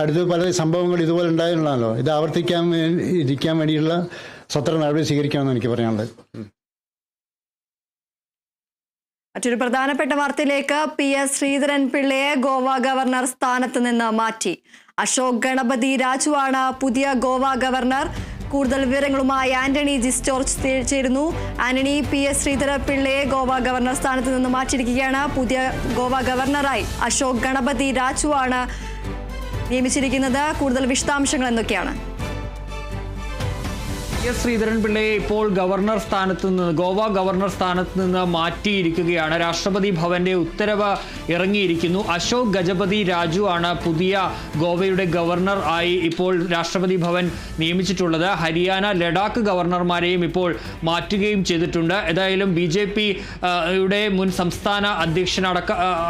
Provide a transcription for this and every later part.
അടുത്ത് പല സംഭവങ്ങൾ ഇതുപോലെ ഉണ്ടായിട്ടുള്ളതാണല്ലോ. ഇത് ഇരിക്കാൻ വേണ്ടിയുള്ള സ്വതന്ത്ര നടപടി സ്വീകരിക്കണമെന്ന് എനിക്ക് പറയാനുള്ളത്. മറ്റൊരു പ്രധാനപ്പെട്ട വാർത്തയിലേക്ക്. PS ശ്രീധരൻ പിള്ളയെ ഗോവ ഗവർണർ സ്ഥാനത്ത് നിന്ന് മാറ്റി. അശോക് ഗണപതി രാജുവാണ് പുതിയ ഗോവ ഗവർണർ. കൂടുതൽ വിവരങ്ങളുമായി ആന്റണി ജിസ്റ്റോർജ് ചേരുന്നു. ആന്റണി, PS ശ്രീധരൻ പിള്ളയെ ഗോവ ഗവർണർ സ്ഥാനത്ത് നിന്ന് മാറ്റിയിരിക്കുകയാണ്. പുതിയ ഗോവ ഗവർണറായി അശോക് ഗണപതി രാജുവാണ് നിയമിച്ചിരിക്കുന്നത്. കൂടുതൽ വിശദാംശങ്ങൾ എന്തൊക്കെയാണ്? ശ്രീധരൻ പിള്ളയെ ഇപ്പോൾ ഗോവ ഗവർണർ സ്ഥാനത്ത് നിന്ന് മാറ്റിയിരിക്കുകയാണ്. രാഷ്ട്രപതി ഭവന്റെ ഉത്തരവ് ഇറങ്ങിയിരിക്കുന്നു. അശോക് ഗജപതി രാജു ആണ് പുതിയ ഗോവയുടെ ഗവർണർ ആയി ഇപ്പോൾ രാഷ്ട്രപതി ഭവൻ നിയമിച്ചിട്ടുള്ളത്. ഹരിയാന, ലഡാക്ക് ഗവർണർമാരെയും ഇപ്പോൾ മാറ്റുകയും ചെയ്തിട്ടുണ്ട്. ഏതായാലും BJP-യുടെ മുൻ സംസ്ഥാന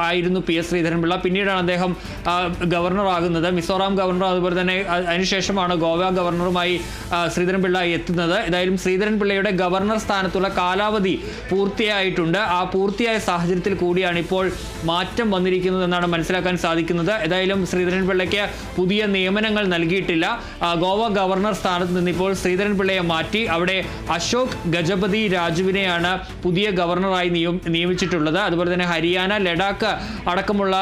ആയിരുന്നു PS ശ്രീധരൻ പിള്ള. പിന്നീടാണ് അദ്ദേഹം ഗവർണർ ആകുന്നത്. മിസോറാം ഗവർണർ, അതുപോലെ തന്നെ അതിനുശേഷമാണ് ഗോവ ഗവർണറുമായി ശ്രീധരൻ പിള്ള എത്തുന്നത്. ഏതായാലും ശ്രീധരൻ പിള്ളയുടെ ഗവർണർ സ്ഥാനത്തുള്ള കാലാവധി പൂർത്തിയായിട്ടുണ്ട്. ആ പൂർത്തിയായ സാഹചര്യത്തിൽ കൂടിയാണ് ഇപ്പോൾ മാറ്റം വന്നിരിക്കുന്നത് എന്നാണ് മനസ്സിലാക്കാൻ സാധിക്കുന്നത്. ഏതായാലും ശ്രീധരൻ പിള്ളയ്ക്ക് പുതിയ നിയമനങ്ങൾ നൽകിയിട്ടില്ല. ഗോവ ഗവർണർ സ്ഥാനത്ത് നിന്ന് ഇപ്പോൾ ശ്രീധരൻ പിള്ളയെ മാറ്റി അവിടെ അശോക് ഗജപതി രാജുവിനെയാണ് പുതിയ ഗവർണറായി നിയമിച്ചിട്ടുള്ളത്. അതുപോലെ തന്നെ ഹരിയാന, ലഡാക്ക് അടക്കമുള്ള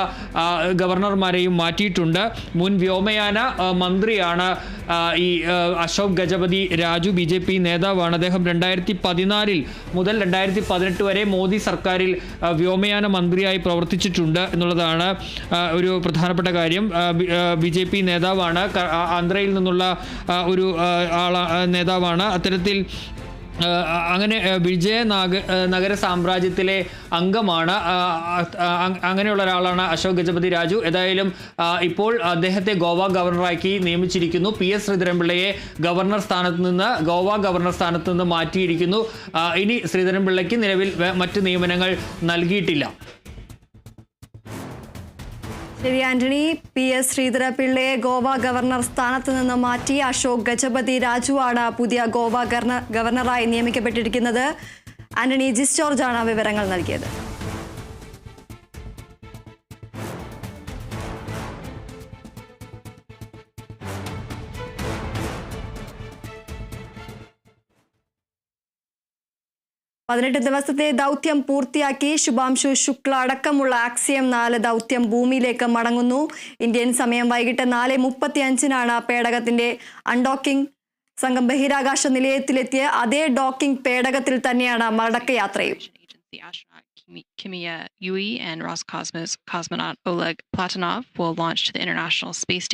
ഗവർണർമാരെയും മാറ്റിയിട്ടുണ്ട്. മുൻ വ്യോമയാന മന്ത്രിയാണ് ഈ അശോക് ഗജപതി രാജു. BJP നേതാവാണ്. അദ്ദേഹം 2014 മുതൽ 2018 വരെ മോദി സർക്കാരിൽ വ്യോമയാന മന്ത്രിയായി പ്രവർത്തിച്ചിട്ടുണ്ട് എന്നുള്ളതാണ് ഒരു പ്രധാനപ്പെട്ട കാര്യം. BJP നേതാവാണ്. ആന്ധ്രയിൽ നിന്നുള്ള ഒരു നേതാവാണ്. അത്തരത്തിൽ അങ്ങനെ വിജയനഗര സാമ്രാജ്യത്തിലെ അംഗമാണ്. അങ്ങനെയുള്ള ഒരാളാണ് അശോക് ഗജപതി രാജു. ഏതായാലും ഇപ്പോൾ അദ്ദേഹത്തെ ഗോവ ഗവർണറാക്കി നിയമിച്ചിരിക്കുന്നു. PS ശ്രീധരൻ പിള്ളയെ ഗോവ ഗവർണർ സ്ഥാനത്ത് നിന്ന് മാറ്റിയിരിക്കുന്നു. ഇനി ശ്രീധരൻ പിള്ളയ്ക്ക് നിലവിൽ മറ്റ് നിയമനങ്ങൾ നൽകിയിട്ടില്ല. ശരി ആന്റണി, PS ശ്രീധരൻ പിള്ളയെ ഗോവ ഗവർണർ സ്ഥാനത്ത് നിന്ന് മാറ്റി അശോക് ഗജപതി രാജുവാണ് പുതിയ ഗോവ ഗവർണറായി നിയമിക്കപ്പെട്ടിരിക്കുന്നത്. ആന്റണി ജിസ്റ്റോർജ് ആണ് വിവരങ്ങൾ നൽകിയത്. പതിനെട്ട് ദിവസത്തെ ദൗത്യം പൂർത്തിയാക്കി ശുഭാംശു ശുക്ല അടക്കമുള്ള ആക്സിയം 4 ദൗത്യം ഭൂമിയിലേക്ക് മടങ്ങുന്നു. ഇന്ത്യൻ സമയം വൈകിട്ട് 4:35 പേടകത്തിന്റെ അൺഡോക്കിംഗ്. സംഘം ബഹിരാകാശ നിലയത്തിലെത്തിയ അതേ ഡോക്കിംഗ് പേടകത്തിൽ തന്നെയാണ് മടക്കയാത്രയും. Kimia Yui and Roscosmos cosmonaut Oleg Platonov will launch to the International Space Station.